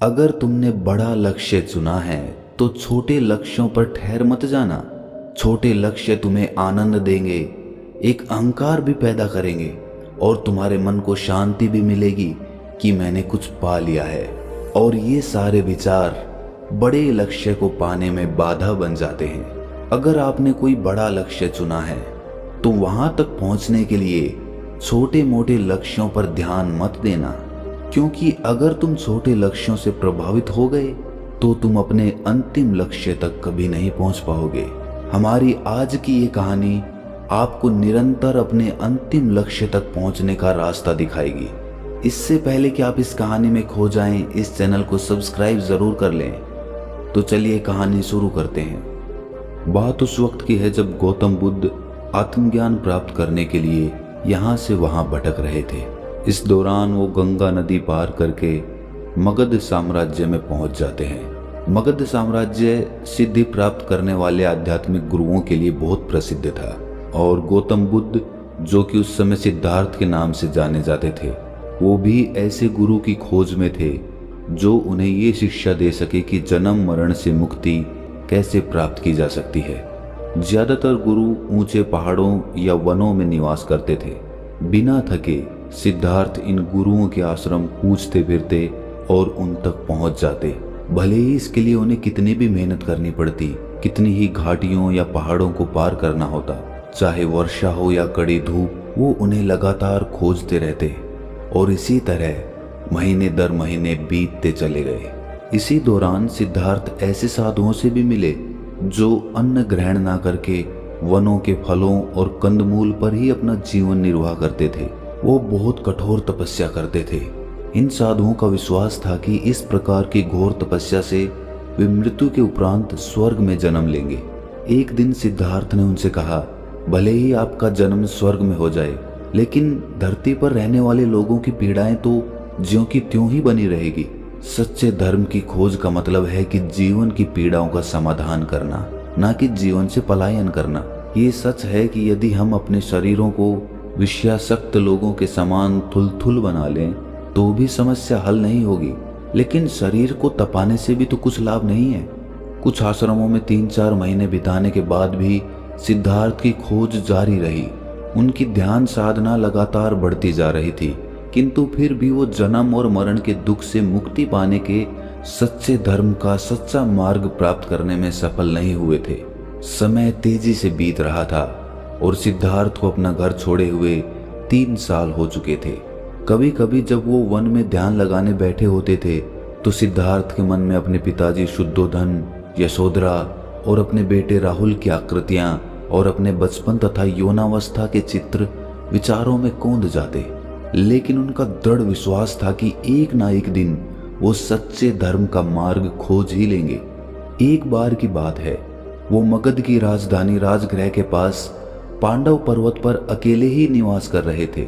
अगर तुमने बड़ा लक्ष्य चुना है तो छोटे लक्ष्यों पर ठहर मत जाना। छोटे लक्ष्य तुम्हें आनंद देंगे, एक अहंकार भी पैदा करेंगे और तुम्हारे मन को शांति भी मिलेगी कि मैंने कुछ पा लिया है। और ये सारे विचार बड़े लक्ष्य को पाने में बाधा बन जाते हैं। अगर आपने कोई बड़ा लक्ष्य चुना है तो वहां तक पहुंचने के लिए छोटे मोटे लक्ष्यों पर ध्यान मत देना, क्योंकि अगर तुम छोटे लक्ष्यों से प्रभावित हो गए तो तुम अपने अंतिम लक्ष्य तक कभी नहीं पहुंच पाओगे। हमारी आज की ये कहानी आपको निरंतर अपने अंतिम लक्ष्य तक पहुंचने का रास्ता दिखाएगी। इससे पहले कि आप इस कहानी में खो जाएं, इस चैनल को सब्सक्राइब जरूर कर लें। तो चलिए कहानी शुरू करते हैं। बात उस वक्त की है जब गौतम बुद्ध आत्मज्ञान प्राप्त करने के लिए यहाँ से वहाँ भटक रहे थे। इस दौरान वो गंगा नदी पार करके मगध साम्राज्य में पहुंच जाते हैं। मगध साम्राज्य सिद्धि प्राप्त करने वाले आध्यात्मिक गुरुओं के लिए बहुत प्रसिद्ध था और गौतम बुद्ध, जो कि उस समय सिद्धार्थ के नाम से जाने जाते थे, वो भी ऐसे गुरु की खोज में थे जो उन्हें ये शिक्षा दे सके कि जन्म मरण से मुक्ति कैसे प्राप्त की जा सकती है। ज्यादातर गुरु ऊंचे पहाड़ों या वनों में निवास करते थे। बिना थके सिद्धार्थ इन गुरुओं के आश्रम पूछते फिरते और उन तक पहुंच जाते, भले ही इसके लिए उन्हें कितनी भी मेहनत करनी पड़ती, कितनी ही घाटियों या पहाड़ों को पार करना होता, चाहे वर्षा हो या कड़ी धूप, वो उन्हें लगातार खोजते रहते। और इसी तरह महीने दर महीने बीतते चले गए। इसी दौरान सिद्धार्थ ऐसे साधुओं से भी मिले जो अन्न ग्रहण ना करके वनों के फलों और कंदमूल पर ही अपना जीवन निर्वाह करते थे। वो बहुत कठोर तपस्या करते थे। इन साधुओं का विश्वास था कि इस प्रकार की घोर तपस्या से वे मृत्यु के उपरांत स्वर्ग में जन्म लेंगे। एक दिन सिद्धार्थ ने उनसे कहा, भले ही आपका जन्म स्वर्ग में हो जाए, लेकिन धरती पर रहने वाले लोगों की पीड़ाएं तो ज्यों की त्यों ही बनी रहेगी। सच्चे धर्म की खोज का मतलब है कि जीवन की पीड़ाओं का समाधान करना, ना कि जीवन से पलायन करना। ये सच है कि यदि हम अपने शरीरों को विषयासक्त लोगों के समान थुलथुल बना लें तो भी समस्या हल नहीं होगी, लेकिन शरीर को तपाने से भी तो कुछ लाभ नहीं है। कुछ आश्रमों में 3-4 महीने बिताने के बाद भी सिद्धार्थ की खोज जारी रही। उनकी ध्यान साधना लगातार बढ़ती जा रही थी, किंतु फिर भी वो जन्म और मरण के दुख से मुक्ति पाने के सच्चे धर्म का सच्चा मार्ग प्राप्त करने में सफल नहीं हुए थे। समय तेजी से बीत रहा था और सिद्धार्थ को अपना घर छोड़े हुए 3 साल हो चुके थे। कभी कभी जब वो वन में ध्यान लगाने बैठे होते थे तो सिद्धार्थ के मन में अपने पिताजी शुद्धोधन, यशोधरा और अपने बेटे राहुल की आकृतियां और अपने बचपन तथा यौनावस्था के चित्र विचारों में कौंध जाते। लेकिन उनका दृढ़ विश्वास था कि एक ना एक दिन वो सच्चे धर्म का मार्ग खोज ही लेंगे। एक बार की बात है, वो मगध की राजधानी राजगृह के पास पांडव पर्वत पर अकेले ही निवास कर रहे थे।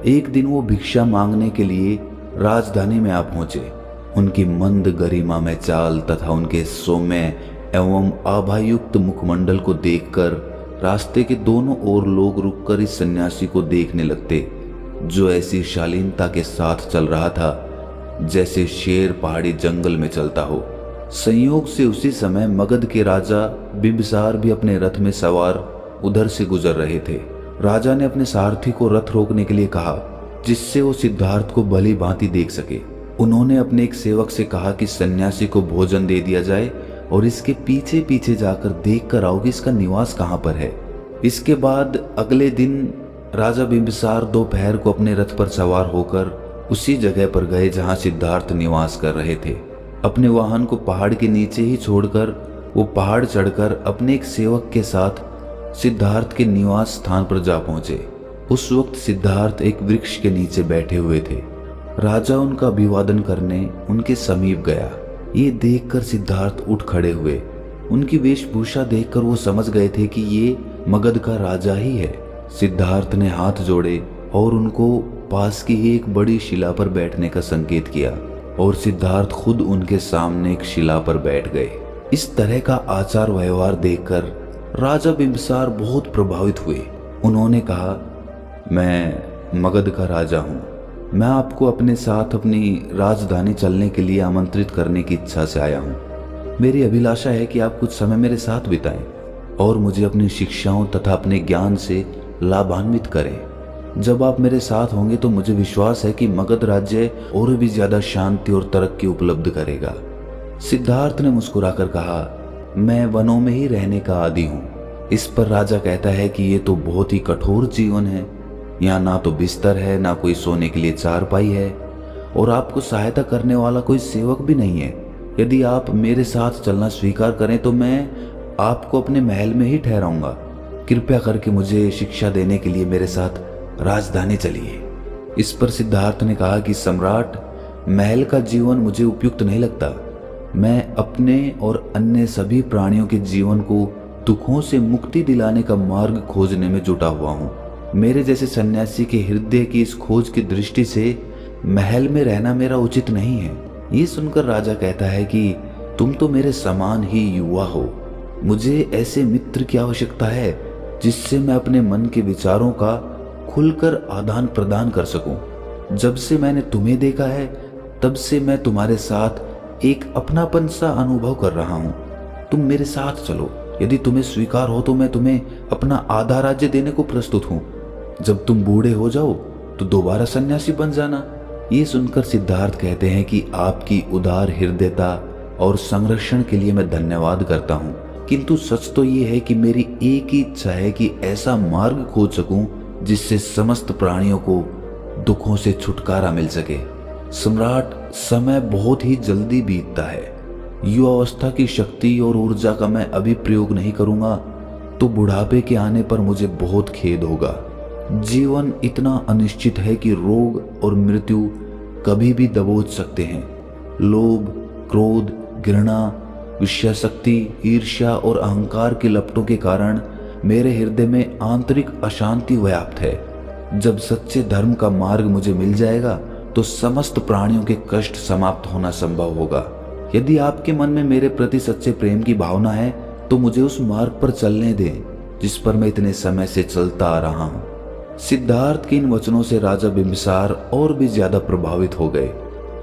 एक दिन वो भिक्षा मांगने के लिए राजधानी में आ पहुंचे। उनकी मंद गरिमा में चाल तथा उनके सौम्य एवं आभायुक्त मुखमंडल को देखकर रास्ते के दोनों ओर लोग रुककर इस सन्यासी को देखने लगते, जो ऐसी शालीनता के साथ चल रहा था जैसे शेर पहाड़ी जंगल में चलता हो। संयोग से उसी समय मगध के राजा बिंबिसार भी अपने रथ में सवार उधर से गुजर रहे थे। राजा ने अपने सारथी को रथ रोकने के लिए कहा, जिससे वो सिद्धार्थ को भली भांति देख सके। उन्होंने अपने एक सेवक से कहा कि सन्यासी को भोजन दे दिया जाए और इसके पीछे पीछे जाकर देख कर आओ कि इसका निवास कहाँ पर है। इसके बाद अगले दिन राजा बिंबिसार दोपहर को अपने रथ पर सवार होकर उसी जगह पर गए जहाँ सिद्धार्थ निवास कर रहे थे। अपने वाहन को पहाड़ के नीचे ही छोड़कर वो पहाड़ चढ़कर अपने एक सेवक के साथ सिद्धार्थ के निवास स्थान पर जा पहुंचे। उस वक्त सिद्धार्थ एक वृक्ष के नीचे बैठे हुए थे। राजा उनका अभिवादन करने उनके समीप गया। ये देखकर सिद्धार्थ उठ खड़े हुए। उनकी वेशभूषा देखकर वो समझ गए थे कि ये मगध का राजा ही है। सिद्धार्थ ने हाथ जोड़े और उनको पास की ही एक बड़ी शिला पर बैठने का संकेत किया और सिद्धार्थ खुद उनके सामने एक शिला पर बैठ गए। इस तरह का आचार व्यवहार देखकर राजा बिंबिसार बहुत प्रभावित हुए। उन्होंने कहा, मैं मगध का राजा हूँ मैं आपको अपने साथ अपनी राजधानी चलने के लिए आमंत्रित करने की इच्छा से आया हूँ। मेरी अभिलाषा है कि आप कुछ समय मेरे साथ बिताएं और मुझे अपनी शिक्षाओं तथा अपने ज्ञान से लाभान्वित करें। जब आप मेरे साथ होंगे तो मुझे विश्वास है कि मगध राज्य और भी ज्यादा शांति और तरक्की उपलब्ध करेगा। सिद्धार्थ ने मुस्कुराकर कहा, मैं वनों में ही रहने का आदी हूँ। इस पर राजा कहता है कि ये तो बहुत ही कठोर जीवन है। यहाँ ना तो बिस्तर है, ना कोई सोने के लिए चारपाई है और आपको सहायता करने वाला कोई सेवक भी नहीं है। यदि आप मेरे साथ चलना स्वीकार करें तो मैं आपको अपने महल में ही ठहराऊंगा। कृपया करके मुझे शिक्षा देने के लिए मेरे साथ राजधानी चलिए। इस पर सिद्धार्थ ने कहा कि सम्राट, महल का जीवन मुझे उपयुक्त नहीं लगता। मैं अपने और अन्य सभी प्राणियों के जीवन को दुखों से मुक्ति दिलाने का मार्ग खोजने में जुटा हुआ हूँ। मेरे जैसे सन्यासी के हृदय की इस खोज की दृष्टि से महल में रहना मेरा उचित नहीं है। ये सुनकर राजा कहता है कि तुम तो मेरे समान ही युवा हो। मुझे ऐसे मित्र की आवश्यकता है जिससे मैं अपने मन के विचारों का खुलकर आदान प्रदान कर सकूं। जब से मैंने तुम्हें देखा है तब से मैं तुम्हारे साथ एक अपनापन सा अनुभव कर रहा हूं। तुम मेरे साथ चलो। यदि तुम्हें स्वीकार हो तो मैं तुम्हें अपना आधा राज्य देने को प्रस्तुत हूं। जब तुम बूढ़े हो जाओ तो दोबारा सन्यासी बन जाना। ये सुनकर सिद्धार्थ कहते हैं कि आपकी उदार हृदयता और संरक्षण के लिए मैं धन्यवाद करता हूँ, किंतु सच तो ये है कि मेरी एक ही इच्छा है कि ऐसा मार्ग खोज सकूं जिससे समस्त प्राणियों को दुखों से छुटकारा मिल सके। सम्राट, समय बहुत ही जल्दी बीतता है। युवावस्था की शक्ति और ऊर्जा का मैं अभी प्रयोग नहीं करूंगा तो बुढ़ापे के आने पर मुझे बहुत खेद होगा। जीवन इतना अनिश्चित है कि रोग और मृत्यु कभी भी दबोच सकते हैं। लोभ, क्रोध, घृणा, विषयाशक्ति, ईर्ष्या और अहंकार के लपटों के कारण मेरे हृदय में आंतरिक अशांति व्याप्त है। जब सच्चे धर्म का मार्ग मुझे मिल जाएगा तो समस्त प्राणियों के कष्ट समाप्त होना संभव होगा। यदि आपके मन में मेरे प्रति सच्चे प्रेम की भावना है तो मुझे उस मार्ग पर चलने दें जिस पर मैं इतने समय से चलता आ रहा हूँ। सिद्धार्थ के इन वचनों से राजा बिंबिसार और भी ज्यादा प्रभावित हो गए।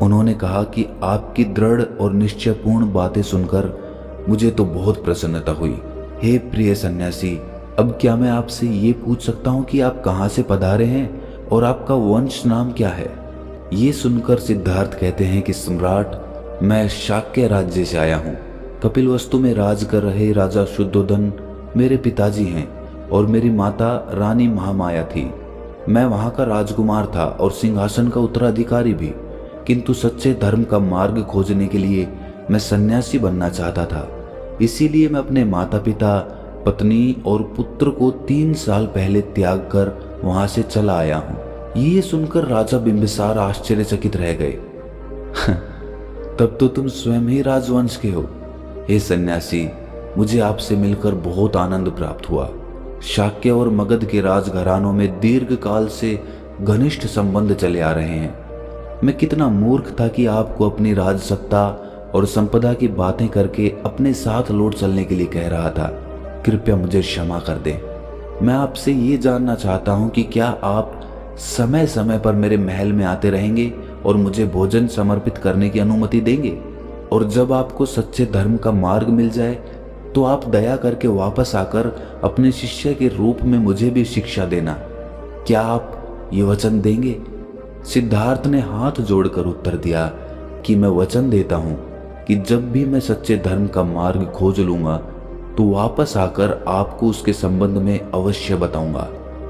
उन्होंने कहा कि आपकी दृढ़ और निश्चयपूर्ण बातें सुनकर मुझे तो बहुत प्रसन्नता हुई। हे प्रिय सन्यासी, अब क्या मैं आपसे ये पूछ सकता हूँ कि आप कहाँ से पधारे हैं और आपका वंश नाम क्या है? ये सुनकर सिद्धार्थ कहते हैं कि सम्राट, मैं शाक्य राज्य से आया हूँ। कपिलवस्तु में राज कर रहे राजा शुद्धोधन मेरे पिताजी हैं और मेरी माता रानी महामाया थी। मैं वहां का राजकुमार था और सिंहासन का उत्तराधिकारी भी, किंतु सच्चे धर्म का मार्ग खोजने के लिए मैं सन्यासी बनना चाहता था। इसीलिए मैं अपने माता पिता, पत्नी और पुत्र को 3 साल पहले त्याग कर वहां से चला आया हूं। ये सुनकर राजा बिंबिसार आश्चर्यचकित रह गए। तब तो तुम स्वयं ही राजवंश के हो। हे सन्यासी, मुझे आपसे मिलकर बहुत आनंद प्राप्त हुआ। शाक्य और मगध के राजघरानों में दीर्घ काल से घनिष्ठ संबंध चले आ रहे हैं। मैं कितना मूर्ख था कि आपको अपनी राजसत्ता और संपदा की बातें करके अपने साथ लौट चलने के लिए कह रहा था। कृपया मुझे क्षमा कर दें। मैं आपसे ये जानना चाहता हूँ कि क्या आप समय समय पर मेरे महल में आते रहेंगे और मुझे भोजन समर्पित करने की अनुमति देंगे? और जब आपको सच्चे धर्म का मार्ग मिल जाए तो आप दया करके वापस आकर अपने शिष्य के रूप में मुझे भी शिक्षा देना। क्या आप ये वचन देंगे? सिद्धार्थ ने हाथ जोड़कर उत्तर दिया कि मैं वचन देता हूँ कि जब भी मैं सच्चे धर्म का मार्ग खोज लूंगा तो वापस आकर आपको उसके संबंध में अवश्य बताऊंगा।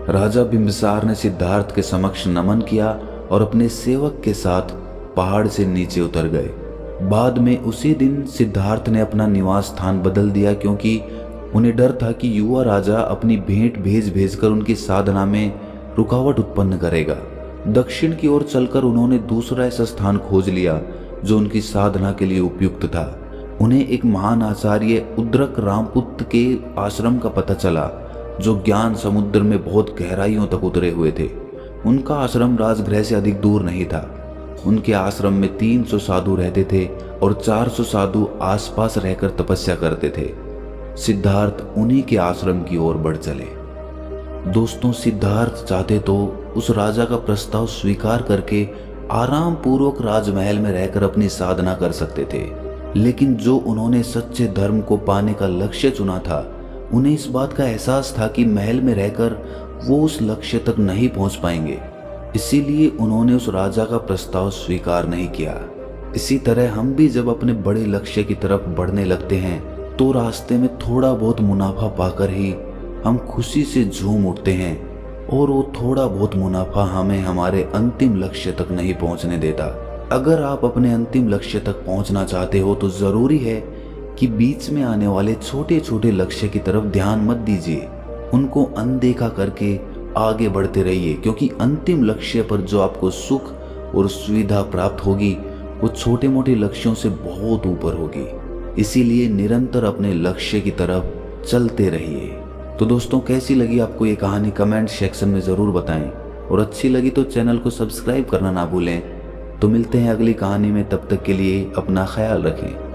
राजा बिंबिसार ने सिद्धार्थ के समक्ष नमन किया और अपने सेवक के साथ पहाड़ से नीचे उतर गए। बाद में उसी दिन सिद्धार्थ ने अपना निवास स्थान बदल दिया, क्योंकि उन्हें डर था कि युवा राजा अपनी भेंट भेजकर उनकी साधना में रुकावट उत्पन्न करेगा। दक्षिण की ओर चलकर उन्होंने दूसरा ऐसा स्थान खोज लिया जो उनकी साधना के लिए उपयुक्त था। उन्हें एक महान आचार्य उद्रक रामपुत्र के आश्रम का पता चला जो ज्ञान समुद्र में बहुत गहराइयों तक उतरे हुए थे। उनका आश्रम राजगृह से अधिक दूर नहीं था। उनके आश्रम में 300 साधु रहते थे और 400 साधु आसपास रहकर तपस्या करते थे। सिद्धार्थ उन्हीं के आश्रम की ओर बढ़ चले। दोस्तों, सिद्धार्थ चाहते तो उस राजा का प्रस्ताव स्वीकार करके आराम पूर्वक राजमहल में रहकर अपनी साधना कर सकते थे, लेकिन जो उन्होंने सच्चे धर्म को पाने का लक्ष्य चुना था, उन्हें इस बात का एहसास था कि महल में रहकर वो उस लक्ष्य तक नहीं पहुंच पाएंगे। इसीलिए उन्होंने उस राजा का प्रस्ताव स्वीकार नहीं किया। इसी तरह हम भी जब अपने बड़े लक्ष्य की तरफ बढ़ने लगते हैं तो रास्ते में थोड़ा बहुत मुनाफा पाकर ही हम खुशी से झूम उठते हैं, और वो थोड़ा बहुत मुनाफा हमें हमारे अंतिम लक्ष्य तक नहीं पहुंचने देता। अगर आप अपने अंतिम लक्ष्य तक पहुंचना चाहते हो तो जरूरी है कि बीच में आने वाले छोटे छोटे लक्ष्य की तरफ ध्यान मत दीजिए, उनको अनदेखा करके आगे बढ़ते रहिए, क्योंकि अंतिम लक्ष्य पर जो आपको सुख और सुविधा प्राप्त होगी वो छोटे मोटे लक्ष्यों से बहुत ऊपर होगी। इसीलिए निरंतर अपने लक्ष्य की तरफ चलते रहिए। तो दोस्तों, कैसी लगी आपको ये कहानी कमेंट सेक्शन में ज़रूर बताएं, और अच्छी लगी तो चैनल को सब्सक्राइब करना ना भूलें। तो मिलते हैं अगली कहानी में, तब तक के लिए अपना ख्याल रखें।